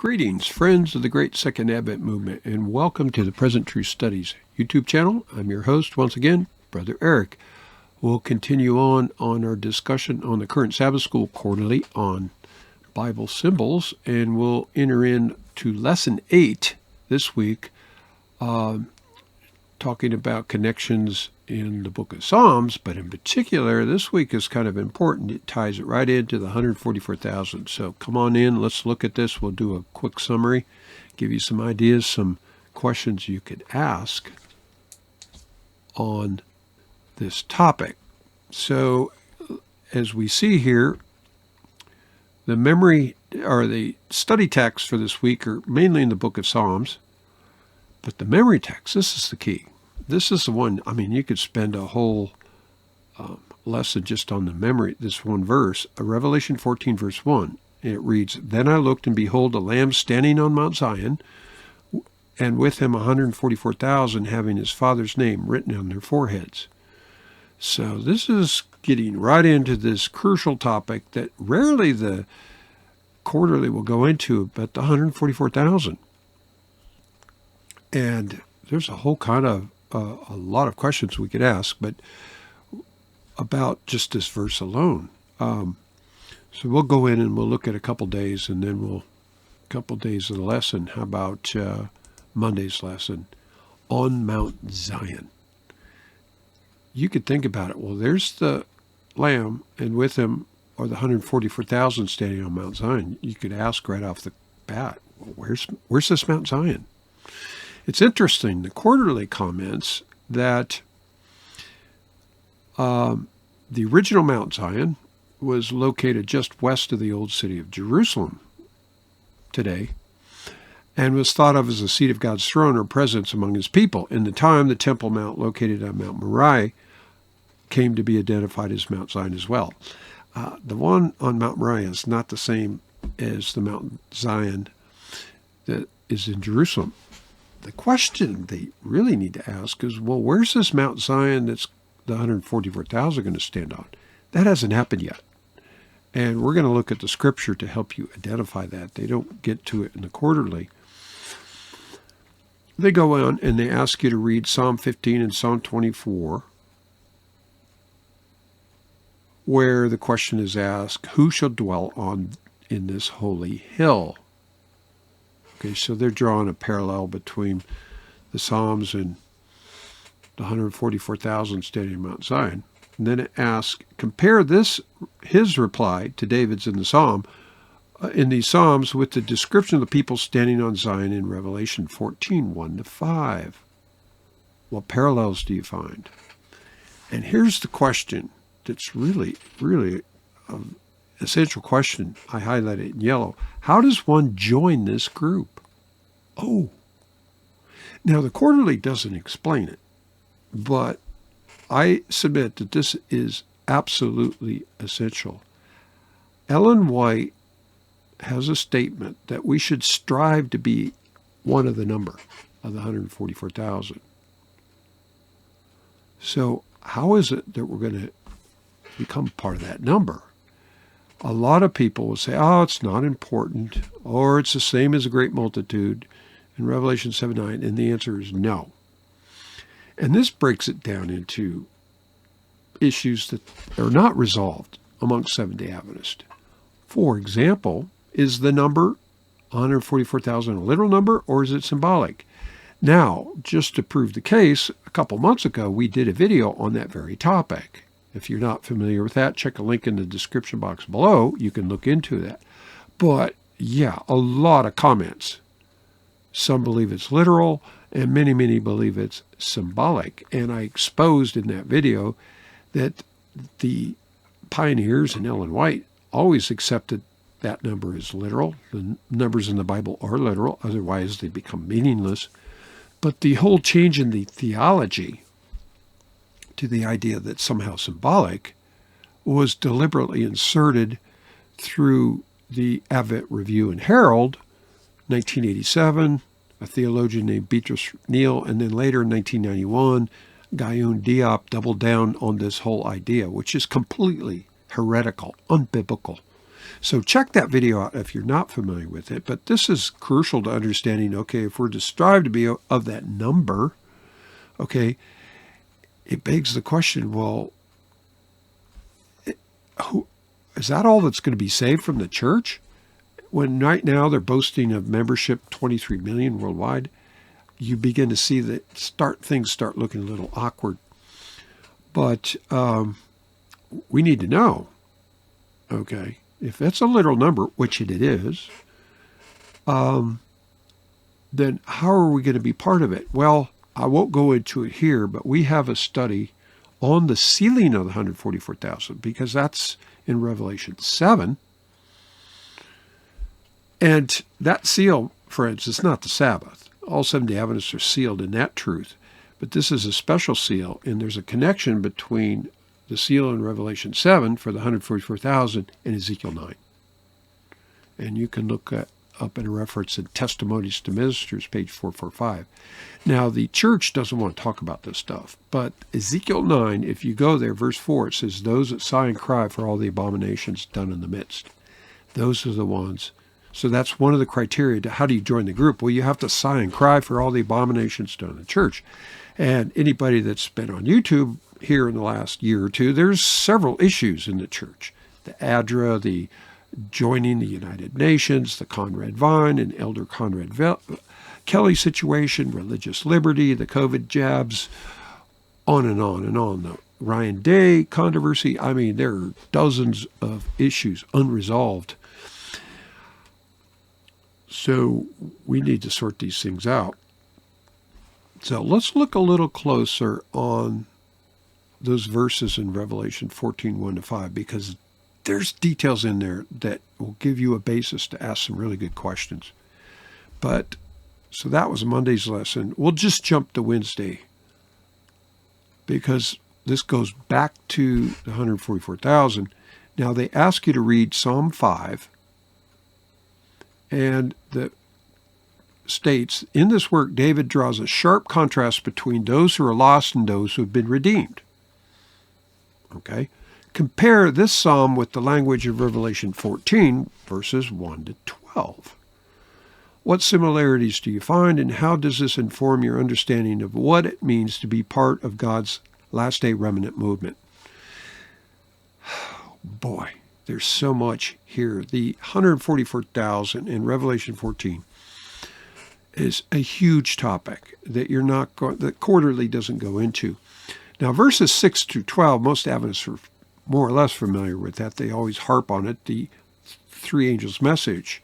Greetings, friends of the Great Second Advent Movement, and welcome to the Present Truth Studies YouTube channel. I'm your host, once again, Brother Eric. We'll continue on our discussion on the current Sabbath School Quarterly on Bible symbols, and we'll enter into Lesson 8 this week, talking about connections in the book of Psalms, but in particular, this week is kind of important. It ties it right into the 144,000. So come on in, let's look at this. We'll do a quick summary, give you some ideas, some questions you could ask on this topic. So as we see here, the memory or the study texts for this week are mainly in the book of Psalms, but the memory text, this is the key. This is the one, you could spend a whole lesson just on the memory, this one verse, Revelation 14, verse 1. It reads, "Then I looked, and behold, a Lamb standing on Mount Zion, and with him 144,000, having his Father's name written on their foreheads." So this is getting right into this crucial topic that rarely the quarterly will go into, but the 144,000. And there's a whole kind of a lot of questions we could ask, but about just this verse alone. So we'll go in and we'll look at a couple days, and then couple days of the lesson. How about Monday's lesson on Mount Zion? You could think about it. Well, there's the Lamb, and with him are the 144,000 standing on Mount Zion. You could ask right off the bat, well, where's this Mount Zion? It's interesting, the quarterly comments that the original Mount Zion was located just west of the old city of Jerusalem today, and was thought of as the seat of God's throne or presence among his people. In the time, the Temple Mount located on Mount Moriah came to be identified as Mount Zion as well. The one on Mount Moriah is not the same as the Mount Zion that is in Jerusalem. The question they really need to ask is, well, where's this Mount Zion that's the 144,000 going to stand on? That hasn't happened yet. And we're going to look at the scripture to help you identify that. They don't get to it in the quarterly. They go on and they ask you to read Psalm 15 and Psalm 24, where the question is asked, who shall dwell in this holy hill? Okay, so they're drawing a parallel between the Psalms and the 144,000 standing on Mount Zion. And then it asks, compare his reply to David's in the Psalm, in these Psalms with the description of the people standing on Zion in Revelation 14, 1-5. What parallels do you find? And here's the question that's really, really an essential question. I highlight it in yellow. How does one join this group? Oh, now the quarterly doesn't explain it, but I submit that this is absolutely essential. Ellen White has a statement that we should strive to be one of the number of the 144,000. So how is it that we're going to become part of that number? A lot of people will say, oh, it's not important, or it's the same as a great multitude in Revelation 7:9, and the answer is no. And this breaks it down into issues that are not resolved amongst Seventh-day Adventists. For example, is the number 144,000 a literal number, or is it symbolic? Now, just to prove the case, a couple months ago, we did a video on that very topic. If you're not familiar with that, check a link in the description box below. You can look into that. But yeah, a lot of comments. Some believe it's literal, and many, many believe it's symbolic. And I exposed in that video that the pioneers and Ellen White always accepted that number as literal. The numbers in the Bible are literal, otherwise they become meaningless. But the whole change in the theology to the idea that somehow symbolic was deliberately inserted through the Advent Review and Herald, 1987, a theologian named Beatrice Neal, and then later in 1991, Guyun doubled down on this whole idea, which is completely heretical, unbiblical. So check that video out if you're not familiar with it. But this is crucial to understanding, okay, if we're to strive to be of that number, okay, it begs the question, well, who is that all that's going to be saved from the church? When right now they're boasting of membership 23 million worldwide, you begin to see that things start looking a little awkward. But we need to know, okay, if that's a literal number, which it is, then how are we going to be part of it? Well, I won't go into it here, but we have a study on the sealing of the 144,000, because that's in Revelation 7. And that seal, friends, is not the Sabbath. All Seventh-day Adventists are sealed in that truth. But this is a special seal, and there's a connection between the seal in Revelation 7 for the 144,000 and Ezekiel 9. And you can look up in a reference in Testimonies to Ministers, page 445. Now, the church doesn't want to talk about this stuff, but Ezekiel 9, if you go there, verse 4, it says, those that sigh and cry for all the abominations done in the midst. Those are the ones. So that's one of the criteria to how do you join the group? Well, you have to sigh and cry for all the abominations done in the church. And anybody that's been on YouTube here in the last year or two, there's several issues in the church. The ADRA, the joining the United Nations, the Conrad Vine and Elder Conrad Kelly situation, religious liberty, the COVID jabs, on and on and on. The Ryan Day controversy. I mean, there are dozens of issues unresolved. So we need to sort these things out. So let's look a little closer on those verses in Revelation 14, 1-5, because there's details in there that will give you a basis to ask some really good questions. But, so that was Monday's lesson. We'll just jump to Wednesday, because this goes back to the 144,000. Now, they ask you to read Psalm 5, and the states, in this work, David draws a sharp contrast between those who are lost and those who have been redeemed. Okay? Compare this psalm with the language of Revelation 14, verses 1-12. What similarities do you find, and how does this inform your understanding of what it means to be part of God's last-day remnant movement? Boy, there's so much here. The 144,000 in Revelation 14 is a huge topic that that Quarterly doesn't go into. Now, verses 6-12, most Adventists are more or less familiar with that. They always harp on it, the three angels' message,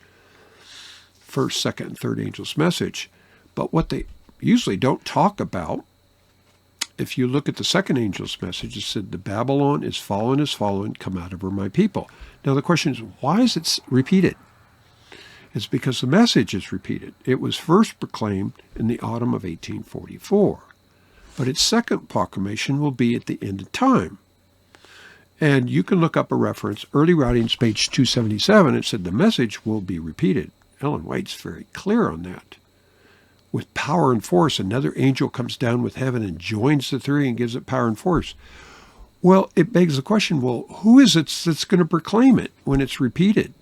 first, second, and third angels' message. But what they usually don't talk about, if you look at the second angel's message, it said, the Babylon is fallen, come out of her, my people. Now the question is, why is it repeated? It's because the message is repeated. It was first proclaimed in the autumn of 1844. But its second proclamation will be at the end of time. And you can look up a reference, Early Writings, page 277. It said the message will be repeated. Ellen White's very clear on that. With power and force, another angel comes down with heaven and joins the three and gives it power and force. Well, it begs the question, well, who is it that's going to proclaim it when it's repeated,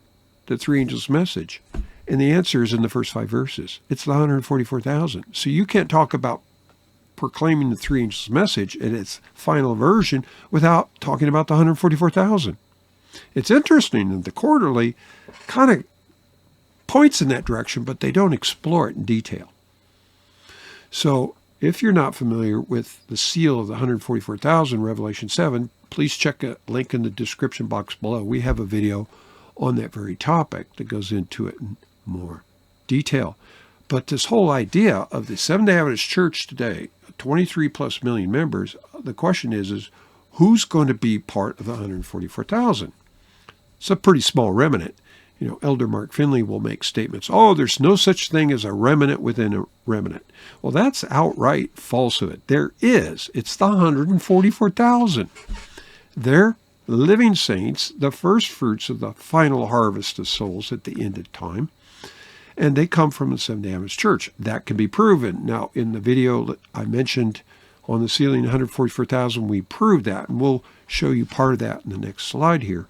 the three angels' message? And the answer is in the first 5 verses. It's the 144,000. So you can't talk about proclaiming the three angels' message in its final version without talking about the 144,000. It's interesting that the Quarterly kind of points in that direction, but they don't explore it in detail. So if you're not familiar with the seal of the 144,000, Revelation 7, please check a link in the description box below. We have a video on that very topic that goes into it in more detail. But this whole idea of the Seventh-day Adventist Church today, 23 plus million members, the question is who's going to be part of the 144,000? It's a pretty small remnant. You know, Elder Mark Finley will make statements, there's no such thing as a remnant within a remnant. Well, that's outright falsehood. There is. It's the 144,000. They're living saints, the first fruits of the final harvest of souls at the end of time. And they come from the Seventh-day Adventist Church. That can be proven. Now, in the video that I mentioned on the sealing 144,000, we proved that. And we'll show you part of that in the next slide here.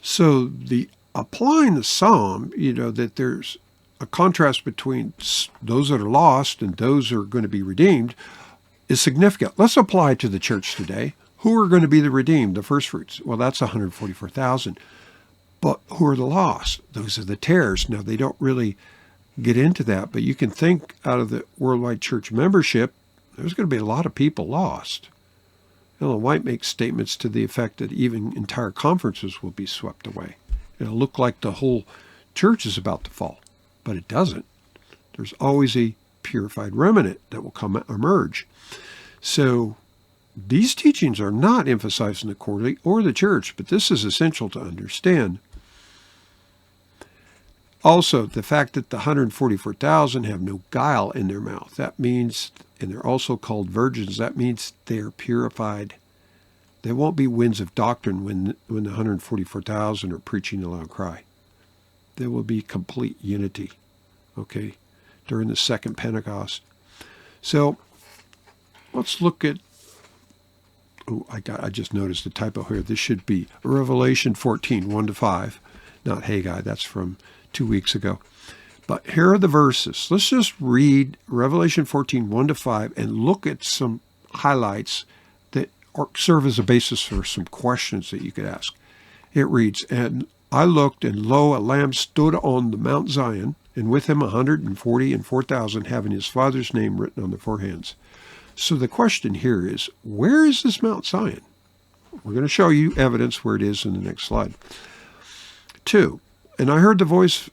So applying the psalm, that there's a contrast between those that are lost and those who are going to be redeemed is significant. Let's apply it to the church today. Who are going to be the redeemed, the first fruits? Well, that's 144,000. But who are the lost? Those are the tares. Now, they don't really get into that, but you can think out of the worldwide church membership, there's going to be a lot of people lost. Ellen White makes statements to the effect that even entire conferences will be swept away. It'll look like the whole church is about to fall, but it doesn't. There's always a purified remnant that will emerge. So these teachings are not emphasized in the quarterly or the church, but this is essential to understand. Also, the fact that the 144,000 have no guile in their mouth, that means, and they're also called virgins, that means they're purified. There won't be winds of doctrine when the 144,000 are preaching a loud cry. There will be complete unity, during the second Pentecost. So let's look at, I just noticed a typo here. This should be Revelation 14, 1-5, not Haggai. That's from 2 weeks ago. But here are the verses. Let's just read Revelation 14, 1-5, and look at some highlights that serve as a basis for some questions that you could ask. It reads, "And I looked, and lo, a Lamb stood on the Mount Zion, and with him 144,000, having his Father's name written on their foreheads." So the question here is, where is this Mount Zion? We're going to show you evidence where it is in the next slide. 2, "And I heard the voice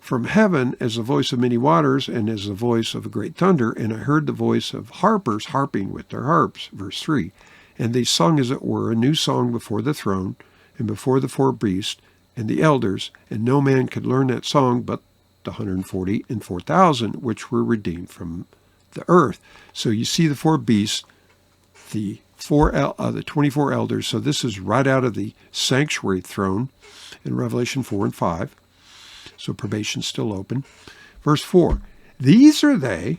from heaven as the voice of many waters and as the voice of a great thunder, and I heard the voice of harpers harping with their harps." Verse 3, "And they sung, as it were, a new song before the throne and before the 4 beasts and the elders, and no man could learn that song but the 144,000 which were redeemed from the earth." So you see the 4 beasts, the 24 elders. So this is right out of the sanctuary throne in Revelation 4 and 5. So probation's still open. Verse 4, "These are they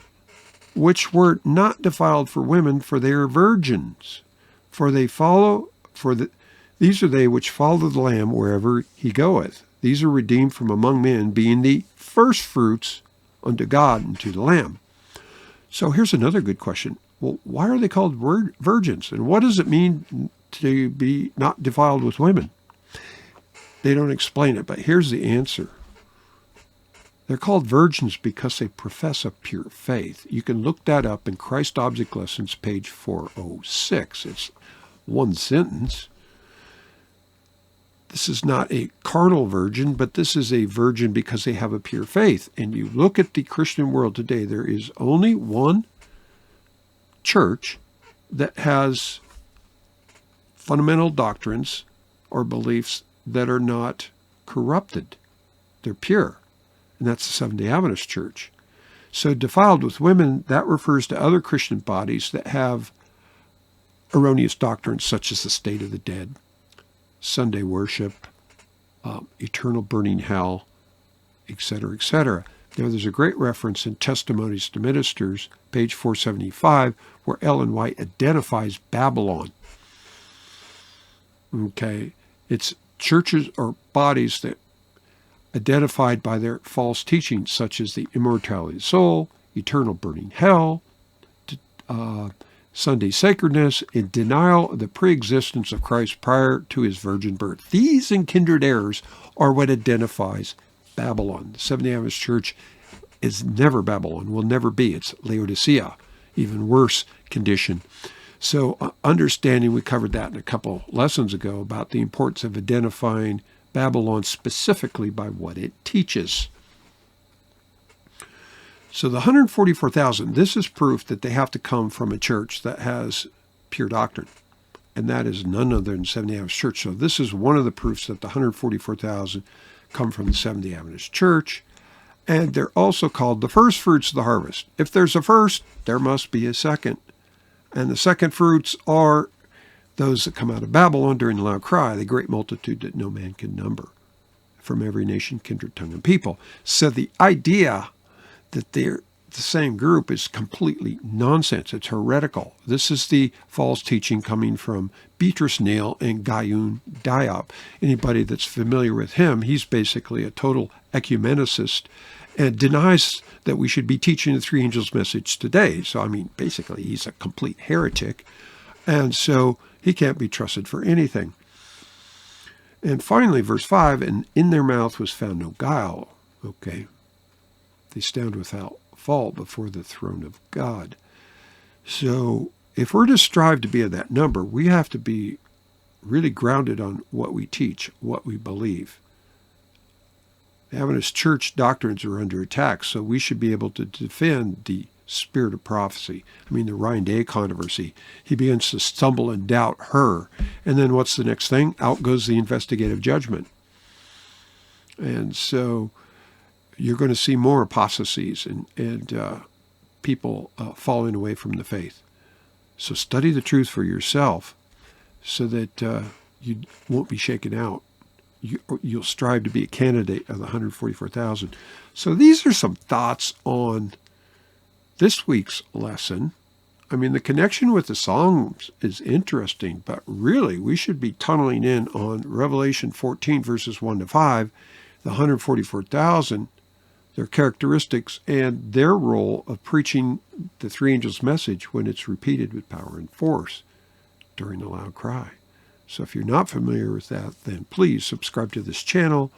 which were not defiled for women, for they are virgins. These are they which follow the Lamb wherever he goeth. These are redeemed from among men, being the first fruits unto God and to the Lamb." So here's another good question. Well, why are they called virgins? And what does it mean to be not defiled with women? They don't explain it, but here's the answer. They're called virgins because they profess a pure faith. You can look that up in Christ Object Lessons, page 406. It's one sentence. This is not a carnal virgin, but this is a virgin because they have a pure faith. And you look at the Christian world today, there is only one church that has fundamental doctrines or beliefs that are not corrupted. They're pure. And that's the Seventh-day Adventist Church. So defiled with women, that refers to other Christian bodies that have erroneous doctrines such as the state of the dead, Sunday worship, eternal burning hell, etc., etc. Now, there's a great reference in Testimonies to Ministers, page 475, where Ellen White identifies Babylon. It's churches or bodies that identified by their false teachings, such as the immortality of the soul, eternal burning hell, Sunday sacredness, in denial of the preexistence of Christ prior to his virgin birth. These and kindred errors are what identifies Babylon. The Seventh-day Adventist Church is never Babylon, will never be. It's Laodicea, even worse condition. So understanding, we covered that in a couple lessons ago, about the importance of identifying Babylon specifically by what it teaches. So the 144,000, this is proof that they have to come from a church that has pure doctrine. And that is none other than Seventh-day Adventist Church. So this is one of the proofs that the 144,000 come from the Seventh-day Adventist Church. And they're also called the first fruits of the harvest. If there's a first, there must be a second. And the second fruits are those that come out of Babylon during the loud cry, the great multitude that no man can number, from every nation, kindred, tongue, and people. So the idea that the same group is completely nonsense. It's heretical. This is the false teaching coming from Beatrice Neal and Gayun Diop. Anybody that's familiar with him, he's basically a total ecumenicist and denies that we should be teaching the three angels' message today. So, I mean, basically, he's a complete heretic. And so he can't be trusted for anything. And finally, verse 5, and in their mouth was found no guile. Okay. They stand without fault before the throne of God. So if we're to strive to be of that number, we have to be really grounded on what we teach, what we believe. The Adventist church doctrines are under attack, so we should be able to defend the spirit of prophecy. I mean, the Ryan Day controversy. He begins to stumble and doubt her. And then what's the next thing? Out goes the investigative judgment. And so you're going to see more apostasies and people falling away from the faith. So study the truth for yourself so that you won't be shaken out. You'll strive to be a candidate of the 144,000. So these are some thoughts on this week's lesson. I mean, the connection with the Psalms is interesting, but really we should be tunneling in on Revelation 14, verses 1 to 5, the 144,000, their characteristics, and their role of preaching the three angels' message when it's repeated with power and force during the loud cry. So if you're not familiar with that, then please subscribe to this channel.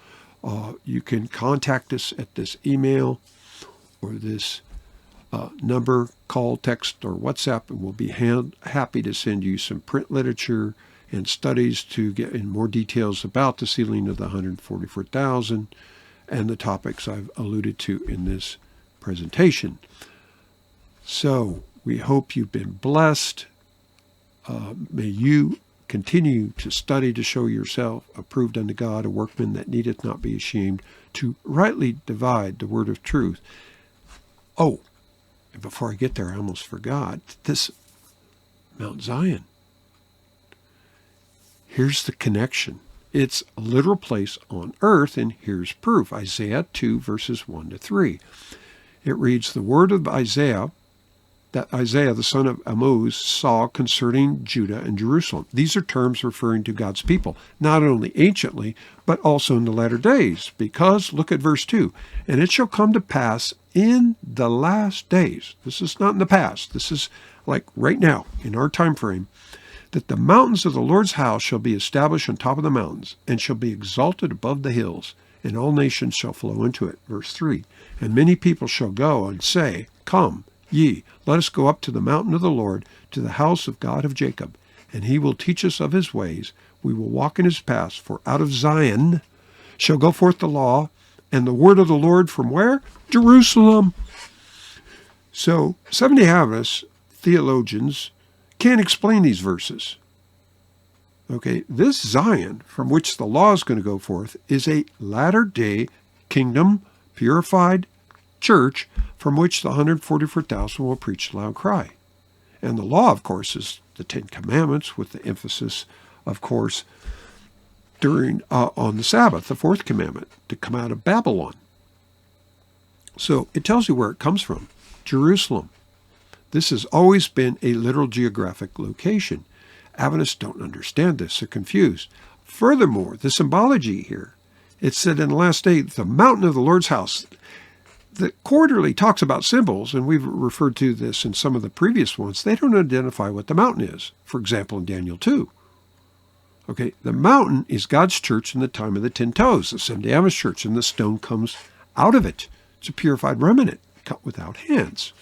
You can contact us at this email or this number, call, text, or WhatsApp, and we'll be happy to send you some print literature and studies to get in more details about the sealing of the 144,000 and the topics I've alluded to in this presentation. So we hope you've been blessed. May you continue to study to show yourself approved unto God, a workman that needeth not be ashamed, to rightly divide the word of truth. Oh, and before I get there, I almost forgot this Mount Zion. Here's the connection. It's a literal place on earth, and here's proof. Isaiah 2, verses 1 to 3. It reads, the word of Isaiah, that Isaiah, the son of Amoz, saw concerning Judah and Jerusalem. These are terms referring to God's people, not only anciently, but also in the latter days. Because, look at verse 2, and it shall come to pass in the last days. This is not in the past. This is like right now, in our time frame, that the mountains of the Lord's house shall be established on top of the mountains, and shall be exalted above the hills, and all nations shall flow into it. Verse 3, and many people shall go and say, come, ye, let us go up to the mountain of the Lord, to the house of God of Jacob, and he will teach us of his ways. We will walk in his paths, for out of Zion shall go forth the law, and the word of the Lord from where? Jerusalem. So, Seventh-day Adventists, theologians, can't explain these verses. Okay, this Zion, from which the law is going to go forth, is a latter-day kingdom, purified church, from which the 144,000 will preach the loud cry. And the law, of course, is the Ten Commandments, with the emphasis, of course, during on the Sabbath, the fourth commandment, to come out of Babylon. So it tells you where it comes from, Jerusalem. This has always been a literal geographic location. Adventists don't understand this. They're confused. Furthermore, the symbology here, it said in the last day, the mountain of the Lord's house. The Quarterly talks about symbols, and we've referred to this in some of the previous ones. They don't identify what the mountain is. For example, in Daniel 2. Okay, the mountain is God's church in the time of the 10 toes, the Seventh-day Adventist church, and the stone comes out of it. It's a purified remnant, cut without hands.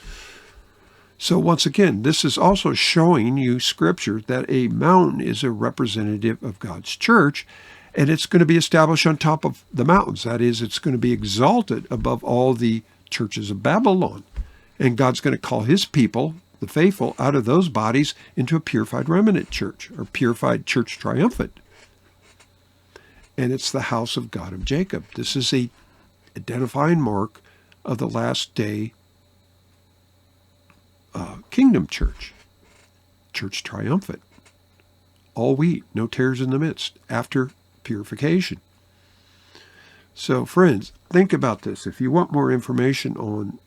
So once again, this is also showing you Scripture that a mountain is a representative of God's church, and it's going to be established on top of the mountains. That is, it's going to be exalted above all the churches of Babylon. And God's going to call his people, the faithful, out of those bodies into a purified remnant church, or purified church triumphant. And it's the house of God of Jacob. This is a identifying mark of the last day kingdom church, church triumphant. All wheat, no tares in the midst, after purification. So friends, think about this. If you want more information on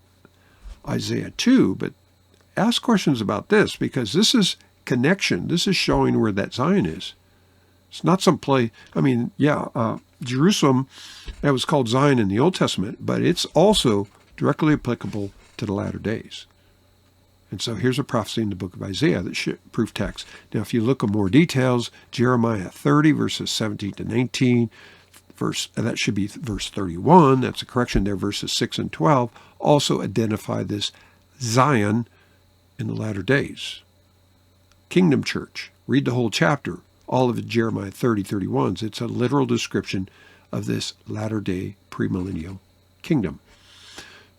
Isaiah 2, but ask questions about this, because this is connection. This is showing where that Zion is. It's not some place. I mean, Jerusalem, that was called Zion in the Old Testament, but it's also directly applicable to the latter days. And so here's a prophecy in the book of Isaiah that should proof text. Now, if you look at more details, Jeremiah 30, verses 17 to 19, that should be verse 31. That's a correction there. Verses 6 and 12 also identify this Zion in the latter days. Kingdom church. Read the whole chapter. All of it, Jeremiah 30, 31. It's a literal description of this latter-day premillennial kingdom.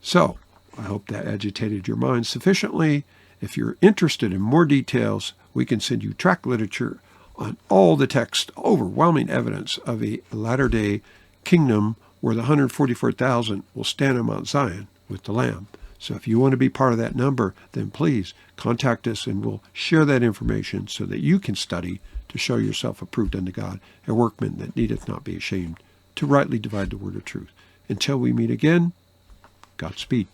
So, I hope that agitated your mind sufficiently. If you're interested in more details, we can send you tract literature on all the text, overwhelming evidence of a latter-day kingdom where the 144,000 will stand on Mount Zion with the Lamb. So if you want to be part of that number, then please contact us and we'll share that information so that you can study to show yourself approved unto God, a workman that needeth not be ashamed, to rightly divide the word of truth. Until we meet again, Godspeed.